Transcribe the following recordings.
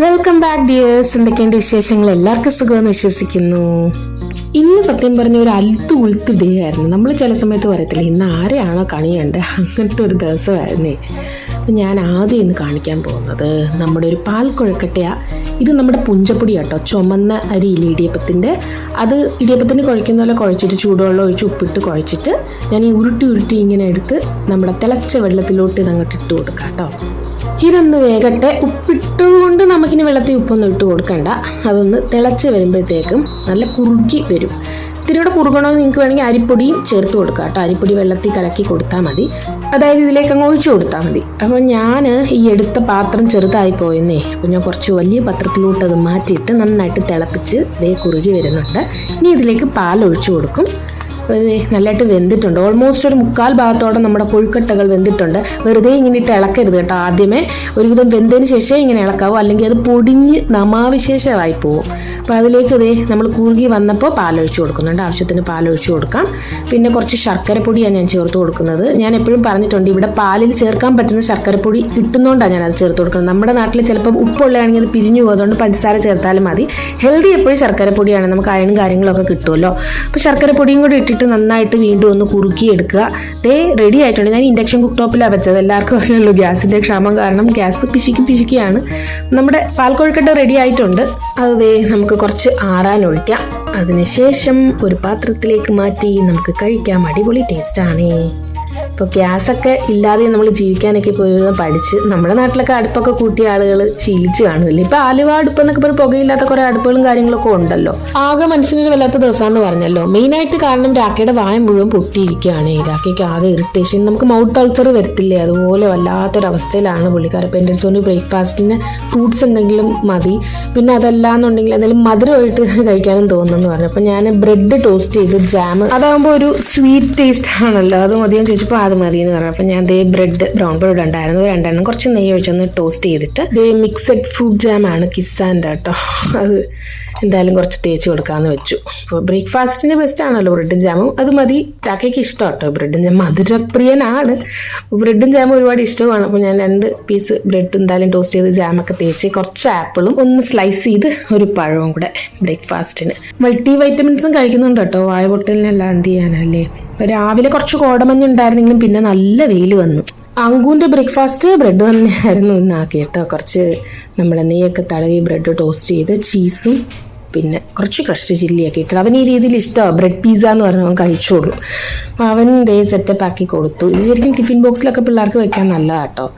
Welcome back dears. എന്തൊക്കെയുണ്ട് വിശേഷങ്ങൾ? എല്ലാവർക്കും സുഖമെന്ന് വിശ്വസിക്കുന്നു. ഇന്ന് സത്യം പറഞ്ഞ ഒരു ഉൾത്ത് ഡേ ആയിരുന്നു. നമ്മൾ ചില സമയത്ത് പറയത്തില്ല ഇന്ന് ആരെയാണോ കണിയണ്ട, അങ്ങനത്തെ ഒരു ദിവസമായിരുന്നേ. അപ്പം ഞാൻ ആദ്യം ഇന്ന് കാണിക്കാൻ പോകുന്നത് നമ്മുടെ ഒരു പാൽ കുഴക്കട്ടയാണ്. ഇത് നമ്മുടെ പുഞ്ചപ്പൊടി കേട്ടോ, ചുമന്ന അരിയില്ല ഇടിയപ്പത്തിൻ്റെ. അത് ഇടിയപ്പത്തിന് കുഴക്കുന്ന പോലെ കുഴച്ചിട്ട് ചൂടുവെള്ളം ഒഴിച്ച് ഉപ്പിട്ട് കുഴച്ചിട്ട് ഞാൻ ഈ ഉരുട്ടി ഇങ്ങനെ എടുത്ത് നമ്മുടെ തിളച്ച വെള്ളത്തിലോട്ട് ഇതങ്ങോട്ട് ഇട്ട് കൊടുക്കാം കേട്ടോ. ഇതൊന്ന് വേഗട്ടെ. ഉപ്പിട്ടുകൊണ്ട് നമുക്കിനി വെള്ളത്തിൽ ഉപ്പൊന്നും ഇട്ട് കൊടുക്കണ്ട. അതൊന്ന് തിളച്ച് വരുമ്പോഴത്തേക്കും നല്ല കുറുകി വരും. ഇത്തിരിയുടെ കുറുകണമെന്ന് നിങ്ങൾക്ക് വേണമെങ്കിൽ അരിപ്പൊടിയും ചേർത്ത് കൊടുക്കാം കേട്ടോ. അരിപ്പൊടി വെള്ളത്തിൽ കലക്കി കൊടുത്താൽ മതി, അതായത് ഇതിലേക്ക് അങ്ങ് ഒഴിച്ചു കൊടുത്താൽ മതി. അപ്പോൾ ഞാൻ ഈ എടുത്ത പാത്രം ചെറുതായി പോയെന്നേ. അപ്പോൾ ഞാൻ കുറച്ച് വലിയ പാത്രത്തിലോട്ട് അത് മാറ്റിയിട്ട് നന്നായിട്ട് തിളപ്പിച്ച് ഇതേ കുറുകി വരുന്നുണ്ട്. ഇനി ഇതിലേക്ക് പാൽ ഒഴിച്ചു കൊടുക്കും. അപ്പോൾ ഇത് നല്ലതായിട്ട് വെന്തിട്ടുണ്ട്. ഓൾമോസ്റ്റ് ഒരു 1/4 ഭാഗത്തോടെ നമ്മുടെ കൊഴുക്കട്ടകൾ വെന്തിട്ടുണ്ട്. വെറുതെ ഇങ്ങനെ ഇട്ട് ഇളക്കരുത് കേട്ടോ. ആദ്യമേ ഒരുവിധം വെന്തതിന് ശേഷം ഇങ്ങനെ ഇളക്കാവൂ, അല്ലെങ്കിൽ അത് പൊടിഞ്ഞ് നമാവിശേഷമായി പോവും. അപ്പോൾ അതിലേക്ക് നമ്മൾ കുറുകി വന്നപ്പോൾ പാലൊഴിച്ച് കൊടുക്കുന്നുണ്ട്. ആവശ്യത്തിന് പാലൊഴിച്ച് കൊടുക്കാം. പിന്നെ കുറച്ച് ശർക്കരപ്പൊടിയാണ് ഞാൻ ചേർത്ത് കൊടുക്കുന്നത്. ഞാൻ എപ്പോഴും പറഞ്ഞിട്ടുണ്ട്, ഇവിടെ പാലിൽ ചേർക്കാൻ പറ്റുന്ന ശർക്കരപ്പൊടി കിട്ടുന്നതുകൊണ്ടാണ് ഞാനത് ചേർത്ത് കൊടുക്കുന്നത്. നമ്മുടെ നാട്ടിൽ ചിലപ്പോൾ ഉപ്പുള്ളതാണെങ്കിൽ അത് പിരിഞ്ഞു പോകുന്നതുകൊണ്ട് പഞ്ചസാര ചേർത്താലും മതി. ഹെൽത്തി എപ്പോഴും ശർക്കരപ്പൊടിയാണ്, നമുക്ക് അയണും കാര്യങ്ങളൊക്കെ കിട്ടുമല്ലോ. അപ്പോൾ ശർക്കരപ്പൊടിയും കൂടി ഇട്ടിട്ട് നന്നായിട്ട് വീണ്ടും ഒന്ന് കുറുക്കി എടുക്കുക. റെഡി ആയിട്ടുണ്ട്. ഞാൻ ഇൻഡക്ഷൻ കുക്ക് ടോപ്പിലാണ് വെച്ചത്. എല്ലാവർക്കും അറിയാമല്ലോ ഗ്യാസിൻ്റെ ക്ഷാമം കാരണം ഗ്യാസ് പിശിക്കിയാണ്. നമ്മുടെ പാൽക്കൊഴുക്കട്ട റെഡി ആയിട്ടുണ്ട്. അത് നമുക്ക് കുറച്ച് ആറാൻ ഒഴിക്കാം. അതിനുശേഷം ഒരു പാത്രത്തിലേക്ക് മാറ്റി നമുക്ക് കഴിക്കാം. അടിപൊളി ടേസ്റ്റാണ്. ഇപ്പോൾ ഗ്യാസൊക്കെ ഇല്ലാതെ നമ്മൾ ജീവിക്കാനൊക്കെ പോയി പഠിച്ച് നമ്മുടെ നാട്ടിലൊക്കെ അടുപ്പൊക്കെ കൂട്ടിയ ആളുകൾ ശീലിച്ച് കാണുമല്ലേ. ഇപ്പോൾ ആലുവ അടുപ്പ് എന്നൊക്കെ പറഞ്ഞ് പുകയില്ലാത്ത കുറേ അടുപ്പുകളും കാര്യങ്ങളൊക്കെ ഉണ്ടല്ലോ. ആകെ മനസ്സിനൊരു വല്ലാത്ത ദിവസമാണെന്ന് പറഞ്ഞല്ലോ. മെയിനായിട്ട് കാരണം രാഖയുടെ വായ മുഴുവൻ പൊട്ടിയിരിക്കുകയാണ്. രാഖയ്ക്ക് ആകെ ഇറിറ്റേഷൻ, നമുക്ക് മൗത്ത് അൾസർ വരത്തില്ലേ, അതുപോലെ വല്ലാത്തൊരവസ്ഥയിലാണ് പുള്ളിക്കാരൻ. അപ്പോൾ എൻ്റെ അടുത്തോണ്ട് ബ്രേക്ക്ഫാസ്റ്റിന് ഫ്രൂട്ട്സ് എന്തെങ്കിലും മതി, പിന്നെ അതല്ലാന്നുണ്ടെങ്കിൽ എന്തെങ്കിലും മധുരമായിട്ട് കഴിക്കാനും തോന്നുന്നു പറഞ്ഞു. അപ്പോൾ ഞാൻ ബ്രെഡ് ടോസ്റ്റ് ചെയ്ത് ജാം, അതാകുമ്പോൾ ഒരു സ്വീറ്റ് ടേസ്റ്റ് ആണല്ലോ, അത് മതിയെന്ന് ചോദിച്ചപ്പോൾ അത് മതി എന്ന് പറഞ്ഞു. അപ്പോൾ ഞാൻ ബ്രെഡ് ബ്രൗൺ ബ്രെഡ് ഉണ്ടായിരുന്നു, 2 എണ്ണം കുറച്ച് നെയ്യ് ഒഴിച്ചൊന്ന് ടോസ്റ്റ് ചെയ്തിട്ട് മിക്സഡ് ഫ്രൂട്ട് ജാമാണ് കിസാൻ്റെ കേട്ടോ. അത് എന്തായാലും കുറച്ച് തേച്ച് കൊടുക്കാമെന്ന് വെച്ചു. അപ്പോൾ ബ്രേക്ക്ഫാസ്റ്റിന് ബെസ്റ്റ് ആണല്ലോ ബ്രെഡും ജാമും. അത് മതി. രാഖയ്ക്ക് ഇഷ്ടം കേട്ടോ ബ്രെഡും ജാം. മധുരപ്രിയനാണ്, ബ്രെഡും ജാമും ഒരുപാട് ഇഷ്ടമാണ്. അപ്പോൾ ഞാൻ 2 പീസ് ബ്രെഡ് എന്തായാലും ടോസ്റ്റ് ചെയ്ത് ജാമൊക്കെ തേച്ച് കുറച്ച് ആപ്പിളും ഒന്ന് സ്ലൈസ് ചെയ്ത് ഒരു പഴവും കൂടെ ബ്രേക്ക്ഫാസ്റ്റിന്. മൾട്ടി വൈറ്റമിൻസും കഴിക്കുന്നുണ്ട് കേട്ടോ. വായ പൊട്ടലിനെല്ലാം എന്ത് ചെയ്യാനല്ലേ. അപ്പോൾ രാവിലെ കുറച്ച് കോടമഞ്ഞുണ്ടായിരുന്നെങ്കിലും പിന്നെ നല്ല വെയിൽ വന്നു. അങ്കുവിൻ്റെ ബ്രേക്ക്ഫാസ്റ്റ് ബ്രെഡ് തന്നെയായിരുന്നു ഇന്നാക്കി കേട്ടോ. കുറച്ച് നമ്മുടെ നെയ്യൊക്കെ തടവി ബ്രെഡ് ടോസ്റ്റ് ചെയ്ത് ചീസും പിന്നെ കുറച്ച് ക്രഷ്ഡ് ചില്ലിയൊക്കെ ഇട്ടത്. അവൻ ഈ രീതിയിൽ ഇഷ്ടമാണ്. ബ്രെഡ് പിസ്സ എന്ന് പറഞ്ഞാൽ അവൻ കഴിച്ചോളൂ. അപ്പോൾ അവൻ സെറ്റപ്പ് ആക്കി കൊടുത്തു. ഇത് ശരിക്കും ടിഫിൻ ബോക്സിലൊക്കെ പിള്ളേർക്ക് വെക്കാൻ നല്ലതാണ് കേട്ടോ.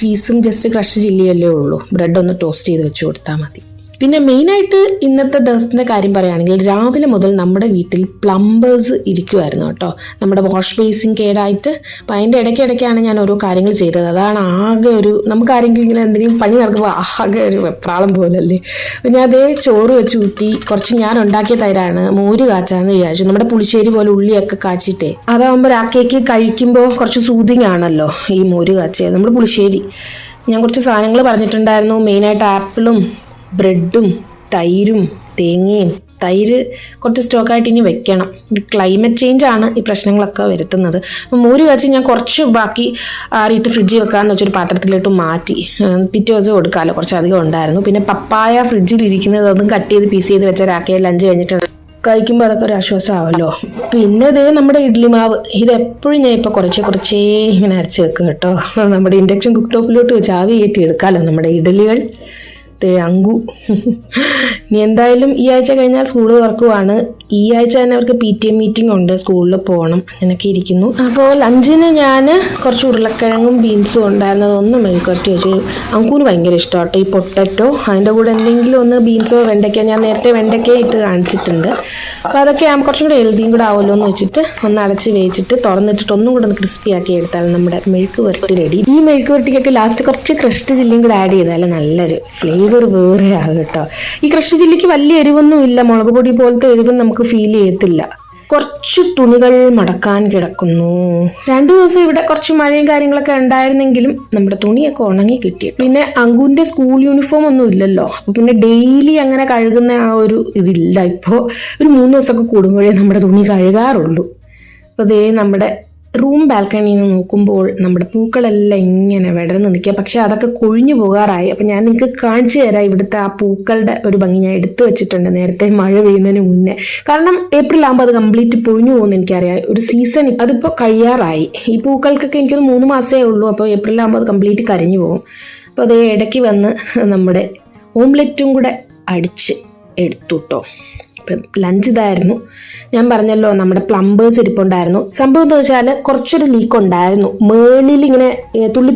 ചീസും ജസ്റ്റ് ക്രഷ്ഡ് ചില്ലിയല്ലേ ഉള്ളൂ. ബ്രെഡ് ഒന്ന് ടോസ്റ്റ് ചെയ്ത് വെച്ച് കൊടുത്താൽ മതി. പിന്നെ മെയിനായിട്ട് ഇന്നത്തെ ദിവസത്തിൻ്റെ കാര്യം പറയുകയാണെങ്കിൽ രാവിലെ മുതൽ നമ്മുടെ വീട്ടിൽ പ്ലംബേഴ്സ് ഇരിക്കുമായിരുന്നു കേട്ടോ. നമ്മുടെ വാഷ് ബേസിൻ കേടായിട്ട്. അപ്പം അതിൻ്റെ ഇടയ്ക്കാണ് ഞാൻ ഓരോ കാര്യങ്ങൾ ചെയ്തത്. അതാണ് ആകെ ഒരു, നമുക്ക് ആരെങ്കിലും ഇങ്ങനെ എന്തെങ്കിലും പണി നടക്കുമ്പോൾ ആകെ ഒരു വെപ്രാളം പോലല്ലേ. അപ്പം ഞാൻ ചോറ് വെച്ച് ഊറ്റി കുറച്ച് ഞാൻ ഉണ്ടാക്കിയ തൈരാണ്, മോര് കാച്ചാന്ന് വിചാരിച്ചു. നമ്മുടെ പുളിശ്ശേരി പോലെ ഉള്ളിയൊക്കെ കാച്ചിട്ടേ, അതാകുമ്പോൾ രാക്കേക്ക് കഴിക്കുമ്പോൾ കുറച്ച് സൂതിങ് ആണല്ലോ ഈ മോര് കാച്ചിയത്. നമ്മുടെ പുളിശ്ശേരി ഞാൻ കുറച്ച് സാധനങ്ങൾ പറഞ്ഞിട്ടുണ്ടായിരുന്നു. മെയിനായിട്ട് ആപ്പിളും ബ്രെഡും തൈരും തേങ്ങയും. തൈര് കുറച്ച് സ്റ്റോക്കായിട്ട് ഇനി വെക്കണം. ക്ലൈമറ്റ് ചേഞ്ച് ആണ് ഈ പ്രശ്നങ്ങളൊക്കെ വരുത്തുന്നത്. അപ്പോൾ മോര് കാച്ചി ഞാൻ കുറച്ച് ബാക്കി ആറിയിട്ട് ഫ്രിഡ്ജിൽ വെക്കാമെന്ന് വെച്ചൊരു പാത്രത്തിലോട്ട് മാറ്റി. പിറ്റേ ദിവസം കൊടുക്കാമല്ലോ, കുറച്ചധികം ഉണ്ടായിരുന്നു. പിന്നെ പപ്പായ ഫ്രിഡ്ജിൽ ഇരിക്കുന്നത് അതും കട്ട് ചെയ്ത് പീസ് ചെയ്ത് വെച്ച രാക്കയിൽ ലഞ്ച് കഴിഞ്ഞിട്ട് കഴിക്കുമ്പോൾ അതൊക്കെ ഒരു ആശ്വാസമാവല്ലോ. പിന്നെ നമ്മുടെ ഇഡ്ഡലി മാവ്, ഇതെപ്പോഴും ഞാൻ ഇപ്പോൾ കുറച്ചേ ഇങ്ങനെ അരച്ച് വെക്കും കേട്ടോ. നമ്മുടെ ഇൻഡക്ഷൻ കുക്ക് ടോപ്പിലോട്ട് വെച്ച് ആവി കയറ്റി എടുക്കാമല്ലോ നമ്മുടെ ഇഡ്ഡലികൾ. അങ്കു ഇനി എന്തായാലും ഈ ആഴ്ച കഴിഞ്ഞാൽ സ്കൂൾ തുറക്കുവാണ്. ഈ ആഴ്ച തന്നെ അവർക്ക് PTA മീറ്റിംഗ് ഉണ്ട്, സ്കൂളിൽ പോകണം, അങ്ങനെയൊക്കെ ഇരിക്കുന്നു. അപ്പോൾ ലഞ്ചിന് ഞാൻ കുറച്ച് ഉരുളക്കിഴങ്ങും ബീൻസും ഉണ്ടായിരുന്നത് ഒന്ന് മെഴുക്കുവരട്ടി വെച്ചു. അങ്കുവിന് ഭയങ്കര ഇഷ്ടമാട്ടോ ഈ പൊട്ടറ്റോ. അതിൻ്റെ കൂടെ എന്തെങ്കിലും ഒന്ന് ബീൻസോ വെണ്ടയ്ക്ക, ഞാൻ നേരത്തെ വെണ്ടയ്ക്ക ഇട്ട് കാണിച്ചിട്ടുണ്ട്. അപ്പോൾ അതൊക്കെ കുറച്ചും കൂടെ ഹെൽത്തിയും കൂടെ ആവുമല്ലോ എന്ന് വെച്ചിട്ട് ഒന്ന് അടച്ച് വേവിച്ചിട്ട് തുറന്നിട്ടിട്ട് ഒന്നും കൂടെ ഒന്ന് ക്രിസ്പി ആക്കി എടുത്താൽ നമ്മുടെ മെഴുക്ക് വരട്ടി റെഡി. ഈ മെഴുക്ക് വരട്ടിക്കൊക്കെ ലാസ്റ്റ് കുറച്ച് ക്രഷ്ഡ് ചില്ലിയും കൂടെ ആഡ് ചെയ്താൽ നല്ലൊരു ഫ്ലേവർ വേറെ ആകും കേട്ടോ. ഈ ക്രഷ്ഡ് ചില്ലിക്ക് വലിയ എരിവൊന്നും ഇല്ല, മുളക് പൊടി പോലത്തെ എരിവും നമുക്ക് ഫീൽ ചെയ്യത്തില്ല. കുറച്ച് തുണികൾ മടക്കാൻ കിടക്കുന്നു. 2 ദിവസം ഇവിടെ കുറച്ച് മഴയും കാര്യങ്ങളൊക്കെ ഉണ്ടായിരുന്നെങ്കിലും നമ്മുടെ തുണിയൊക്കെ ഉണങ്ങി കിട്ടി. പിന്നെ അങ്കുവിൻ്റെ സ്കൂൾ യൂണിഫോം ഒന്നും ഇല്ലല്ലോ, അപ്പോൾ പിന്നെ ഡെയിലി അങ്ങനെ കഴുകുന്ന ആ ഒരു ഇതില്ല. ഇപ്പോൾ ഒരു 3 ദിവസമൊക്കെ കൂടുമ്പോഴേ നമ്മുടെ തുണി കഴുകാറുള്ളൂ. അപ്പോൾ നമ്മുടെ റൂം ബാൽക്കണിയിൽ നിന്ന് നോക്കുമ്പോൾ നമ്മുടെ പൂക്കളെല്ലാം ഇങ്ങനെ വിടർന്ന് നിൽക്കുക. പക്ഷെ അതൊക്കെ കൊഴിഞ്ഞു പോകാറായി. അപ്പം ഞാൻ നിങ്ങൾക്ക് കാണിച്ചു തരാം ഇവിടുത്തെ ആ പൂക്കളുടെ ഒരു ഭംഗി. ഞാൻ എടുത്തു വെച്ചിട്ടുണ്ട് നേരത്തെ മഴ പെയ്യുന്നതിന് മുന്നേ. കാരണം ഏപ്രിൽ ആകുമ്പോൾ അത് കംപ്ലീറ്റ് പൊഴിഞ്ഞു പോകുമെന്ന് എനിക്കറിയാം. ഒരു സീസൺ അതിപ്പോൾ കഴിയാറായി. ഈ പൂക്കൾക്കൊക്കെ എനിക്കൊന്ന് 3 മാസമേ ഉള്ളൂ. അപ്പോൾ ഏപ്രിൽ ആകുമ്പോൾ അത് കംപ്ലീറ്റ് കരിഞ്ഞു പോകും. അപ്പോൾ അതേ ഇടയ്ക്ക് വന്ന് നമ്മുടെ ഓംലെറ്റും കൂടെ അടിച്ച് എടുത്തു കേട്ടോ. അപ്പം ലഞ്ച് ഇതായിരുന്നു. ഞാൻ പറഞ്ഞല്ലോ നമ്മുടെ പ്ലംബേഴ്സ് ഇരിപ്പുണ്ടായിരുന്നു. സംഭവം എന്ന് വെച്ചാൽ കുറച്ചൊരു ലീക്ക് ഉണ്ടായിരുന്നു. മേളിൽ ഇങ്ങനെ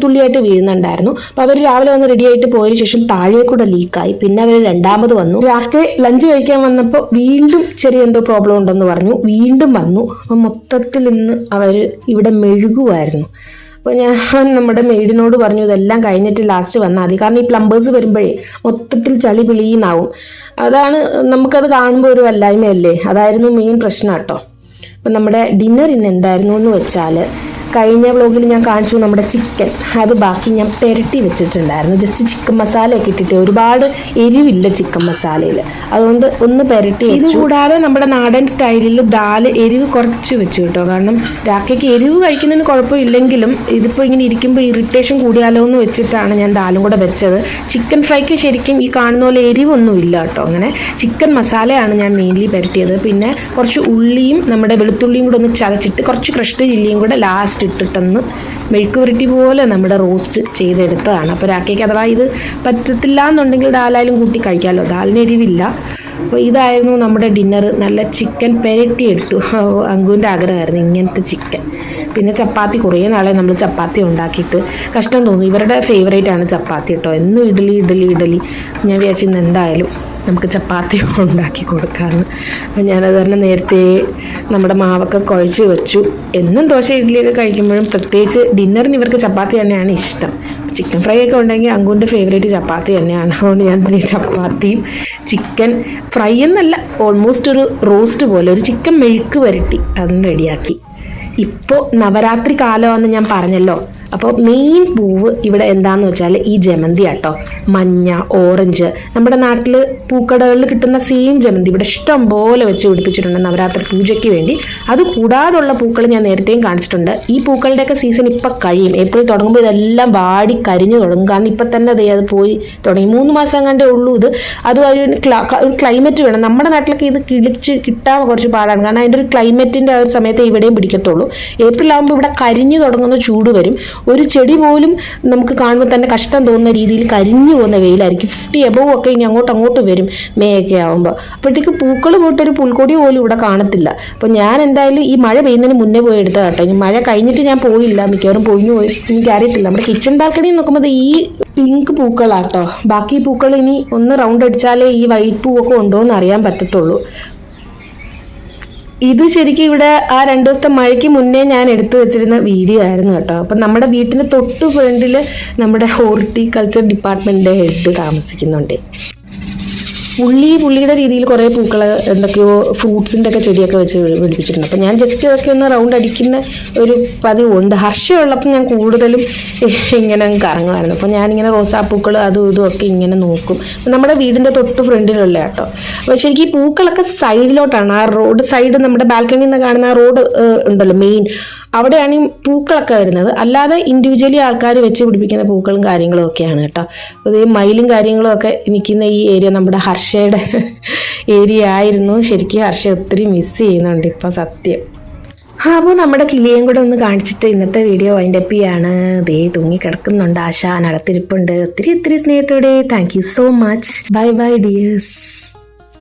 തുള്ളിയായിട്ട് വീഴുന്നുണ്ടായിരുന്നു. അപ്പോൾ അവർ രാവിലെ വന്ന് റെഡി ആയിട്ട് പോയതിനു ശേഷം താഴെ കൂടെ ലീക്കായി. പിന്നെ അവർ രണ്ടാമത് വന്നു. രാത്രി ലഞ്ച് കഴിക്കാൻ വന്നപ്പോൾ വീണ്ടും ചെറിയ എന്തോ പ്രോബ്ലം ഉണ്ടെന്ന് പറഞ്ഞു. വീണ്ടും വന്നു. അപ്പം മൊത്തത്തിൽ ഇന്ന് അവർ ഇവിടെ മെഴുകുമായിരുന്നു. അപ്പോൾ ഞാൻ നമ്മുടെ മെയ്ഡിനോട് പറഞ്ഞു ഇതെല്ലാം കഴിഞ്ഞിട്ട് ലാസ്റ്റ് വന്നാൽ മതി. കാരണം ഈ പ്ലംബേഴ്സ് വരുമ്പോഴേ മൊത്തത്തിൽ ചളി പിളിയുന്നാവും. അതാണ് നമുക്കത് കാണുമ്പോൾ ഒരു വല്ലായ്മയല്ലേ. അതായിരുന്നു മെയിൻ പ്രശ്നം കേട്ടോ. അപ്പം നമ്മുടെ ഡിന്നർ ഇന്ന് എന്തായിരുന്നു എന്ന് വെച്ചാൽ കഴിഞ്ഞ വ്ളോഗിൽ ഞാൻ കാണിച്ചു നമ്മുടെ ചിക്കൻ. അത് ബാക്കി ഞാൻ പെരട്ടി വെച്ചിട്ടുണ്ടായിരുന്നു. ജസ്റ്റ് ചിക്കൻ മസാലയൊക്കെ ഇട്ടിട്ട് ഒരുപാട് എരിവില്ല ചിക്കൻ മസാലയിൽ. അതുകൊണ്ട് ഒന്ന് പെരട്ടി വെച്ചു. ഇത് കൂടാതെ നമ്മുടെ നാടൻ സ്റ്റൈലിൽ ദാല് എരിവ് കുറച്ച് വെച്ചു കേട്ടോ. കാരണം രാക്കയ്ക്ക് എരിവ് കഴിക്കുന്നതിന് കുഴപ്പമില്ലെങ്കിലും ഇതിപ്പോൾ ഇങ്ങനെ ഇരിക്കുമ്പോൾ ഇറിറ്റേഷൻ കൂടിയാലോ എന്ന് വെച്ചിട്ടാണ് ഞാൻ ദാലും കൂടെ വെച്ചത്. ചിക്കൻ ഫ്രൈക്ക് ശരിക്കും ഈ കാണുന്ന പോലെ എരിവൊന്നും ഇല്ല കേട്ടോ. അങ്ങനെ ചിക്കൻ മസാലയാണ് ഞാൻ മെയിൻലി പെരട്ടിയത്. പിന്നെ കുറച്ച് ഉള്ളിയും നമ്മുടെ വെളുത്തുള്ളിയും കൂടെ ഒന്ന് ചതച്ചിട്ട് കുറച്ച് ക്രഷ്ഡ് ചില്ലിയും കൂടെ ലാസ്റ്റ് ഇട്ടിട്ടൊന്ന് മെഴുക്ക് പുരട്ടി പോലെ നമ്മുടെ റോസ്റ്റ് ചെയ്തെടുത്തതാണ്. അപ്പോൾ രാക്കയ്ക്ക് അഥവാ ഇത് പറ്റത്തില്ല എന്നുണ്ടെങ്കിൽ ദാലായാലും കൂട്ടി കഴിക്കാമല്ലോ. ദാലിന് എരിവില്ല. അപ്പോൾ ഇതായിരുന്നു നമ്മുടെ ഡിന്നർ. നല്ല ചിക്കൻ പെരട്ടി എടുത്തു. അങ്കുവിൻ്റെ ആഗ്രഹമായിരുന്നു ഇങ്ങനത്തെ ചിക്കൻ. പിന്നെ ചപ്പാത്തി, കുറേ നാളെ നമ്മൾ ചപ്പാത്തി ഉണ്ടാക്കിയിട്ട് കഷ്ടം തോന്നി. ഇവരുടെ ഫേവറേറ്റ് ആണ് ചപ്പാത്തി കേട്ടോ. എന്നും ഇഡലി. ഞാൻ വിചാരിച്ചു ഇന്ന് എന്തായാലും നമുക്ക് ചപ്പാത്തി ഉണ്ടാക്കി കൊടുക്കാമെന്ന്. അപ്പം ഞാനത് തന്നെ നേരത്തെ നമ്മുടെ മാവൊക്കെ കുഴച്ച് വെച്ചു. എന്നും ദോശ ഇഡ്ഡലിയൊക്കെ കഴിക്കുമ്പോഴും പ്രത്യേകിച്ച് ഡിന്നറിന് ഇവർക്ക് ചപ്പാത്തി തന്നെയാണ് ഇഷ്ടം. ചിക്കൻ ഫ്രൈ ഒക്കെ ഉണ്ടെങ്കിൽ അങ്കുവിൻ്റെ ഫേവറേറ്റ് ചപ്പാത്തി തന്നെയാണ്. അതുകൊണ്ട് ഞാൻ ചപ്പാത്തിയും ചിക്കൻ ഫ്രൈ എന്നല്ല, ഓൾമോസ്റ്റ് ഒരു റോസ്റ്റ് പോലെ ഒരു ചിക്കൻ മെഴുക്ക് പുരട്ടി അതും റെഡിയാക്കി. ഇപ്പോൾ നവരാത്രി കാലമാണെന്ന് ഞാൻ പറഞ്ഞല്ലോ. അപ്പോൾ മെയിൻ പൂവ് ഇവിടെ എന്താണെന്ന് വെച്ചാൽ ഈ ജമന്തി ആട്ടോ. മഞ്ഞ, ഓറഞ്ച്, നമ്മുടെ നാട്ടിൽ പൂക്കടകളിൽ കിട്ടുന്ന സെയിം ജമന്തി ഇവിടെ ഇഷ്ടം പോലെ വെച്ച് പിടിപ്പിച്ചിട്ടുണ്ട് നവരാത്രി പൂജയ്ക്ക് വേണ്ടി. അത് കൂടാതുള്ള പൂക്കൾ ഞാൻ നേരത്തെയും കാണിച്ചിട്ടുണ്ട്. ഈ പൂക്കളുടെയൊക്കെ സീസൺ ഇപ്പം കഴിയും. ഏപ്രിൽ തുടങ്ങുമ്പോൾ ഇതെല്ലാം വാടി കരിഞ്ഞു തുടങ്ങും. കാരണം ഇപ്പം തന്നെ അത് പോയി തുടങ്ങി. 3 മാസം കണ്ടേ ഉള്ളൂ ഇത്. അതും ഒരു ക്ലൈമറ്റ് വേണം. നമ്മുടെ നാട്ടിലൊക്കെ ഇത് കിളിച്ച് കിട്ടാൻ കുറച്ച് പാടാണ്. കാരണം അതിൻ്റെ ഒരു ക്ലൈമറ്റിൻ്റെ ആ ഒരു സമയത്ത് ഇവിടെയും പിടിക്കത്തുള്ളൂ. ഏപ്രിൽ ആകുമ്പോൾ ഇവിടെ കരിഞ്ഞു തുടങ്ങുന്ന ചൂട് വരും. ഒരു ചെടി പോലും നമുക്ക് കാണുമ്പോൾ തന്നെ കഷ്ടം തോന്നുന്ന രീതിയിൽ കരിഞ്ഞു പോകുന്ന വെയിലായിരിക്കും. 50 എബവ് ഒക്കെ ഇനി അങ്ങോട്ട് വരും മേയൊക്കെ ആകുമ്പോൾ. അപ്പോഴത്തേക്ക് പൂക്കൾ പോയിട്ടൊരു പുൽക്കൊടി പോലും ഇവിടെ കാണത്തില്ല. അപ്പോൾ ഞാൻ എന്തായാലും ഈ മഴ പെയ്യുന്നതിന് മുന്നേ പോയി എടുത്ത കേട്ടോ. ഇനി മഴ കഴിഞ്ഞിട്ട് ഞാൻ പോയില്ല, മിക്കവാറും പൊഴിഞ്ഞു പോയി. എനിക്കറിയത്തില്ല. നമ്മുടെ കിച്ചൺ ബാൽക്കണിയിൽ നോക്കുമ്പോൾ ഈ പിങ്ക് പൂക്കളാട്ടോ. ബാക്കി പൂക്കൾ ഇനി ഒന്ന് റൗണ്ട് അടിച്ചാലേ ഈ വൈറ്റ് പൂവൊക്കെ ഉണ്ടോ എന്ന് അറിയാൻ പറ്റത്തുള്ളൂ. ഇത് ശരിക്കും ഇവിടെ ആ 2 ദിവസത്തെ മഴയ്ക്ക് മുന്നേ ഞാൻ എടുത്തു വെച്ചിരുന്ന വീഡിയോ ആയിരുന്നു കേട്ടോ. അപ്പം നമ്മുടെ വീട്ടിന് തൊട്ട് ഫ്രണ്ടിൽ നമ്മുടെ ഹോർട്ടിക്കൾച്ചർ ഡിപ്പാർട്ട്മെൻറ്റിൻ്റെ ഹെഡ് താമസിക്കുന്നുണ്ട്. പുള്ളിയുടെ രീതിയിൽ കുറേ പൂക്കൾ എന്തൊക്കെയോ ഫ്രൂട്ട്സിൻ്റെ ഒക്കെ ചെടിയൊക്കെ വെച്ച് പിടിപ്പിച്ചിട്ടുണ്ട്. അപ്പം ഞാൻ ജസ്റ്റ് അതൊക്കെ ഒന്ന് റൗണ്ട് അടിക്കുന്ന ഒരു പതിവുണ്ട്. ഹർഷമുള്ളപ്പോൾ ഞാൻ കൂടുതലും ഇങ്ങനെ കറങ്ങുമായിരുന്നു. അപ്പോൾ ഞാനിങ്ങനെ റോസാപ്പൂക്കൾ അതും ഇതും ഒക്കെ ഇങ്ങനെ നോക്കും. നമ്മുടെ വീടിൻ്റെ തൊട്ട് ഫ്രണ്ടിലുള്ള കേട്ടോ. അപ്പോൾ ശരിക്കും ഈ പൂക്കളൊക്കെ സൈഡിലോട്ടാണ്. ആ റോഡ് സൈഡ് നമ്മുടെ ബാൽക്കണിയിൽ നിന്ന് കാണുന്ന ആ റോഡ് ഉണ്ടല്ലോ മെയിൻ, അവിടെയാണ് ഈ പൂക്കളൊക്കെ വരുന്നത്. അല്ലാതെ ഇൻഡിവിജ്വലി ആൾക്കാർ വെച്ച് പിടിപ്പിക്കുന്ന പൂക്കളും കാര്യങ്ങളും ഒക്കെയാണ് കേട്ടോ. അപ്പോൾ ഈ മയിലും കാര്യങ്ങളും ഒക്കെ നിൽക്കുന്ന ഈ ഏരിയ നമ്മുടെ ഹർഷയുടെ ഏരിയ ആയിരുന്നു. ശരിക്കും ഹർഷ ഒത്തിരി മിസ് ചെയ്യുന്നുണ്ട് ഇപ്പം, സത്യം. അപ്പോൾ നമ്മുടെ കിളിയും കൂടെ ഒന്ന് കാണിച്ചിട്ട് ഇന്നത്തെ വീഡിയോ വൈൻഡപ്പ് ചെയ്യാണ്. ദേ തൂങ്ങി കിടക്കുന്നുണ്ട് ആശ, അകത്തിരിപ്പുണ്ട്. ഒത്തിരി സ്നേഹത്തോടെ thank you so much. Bye dears.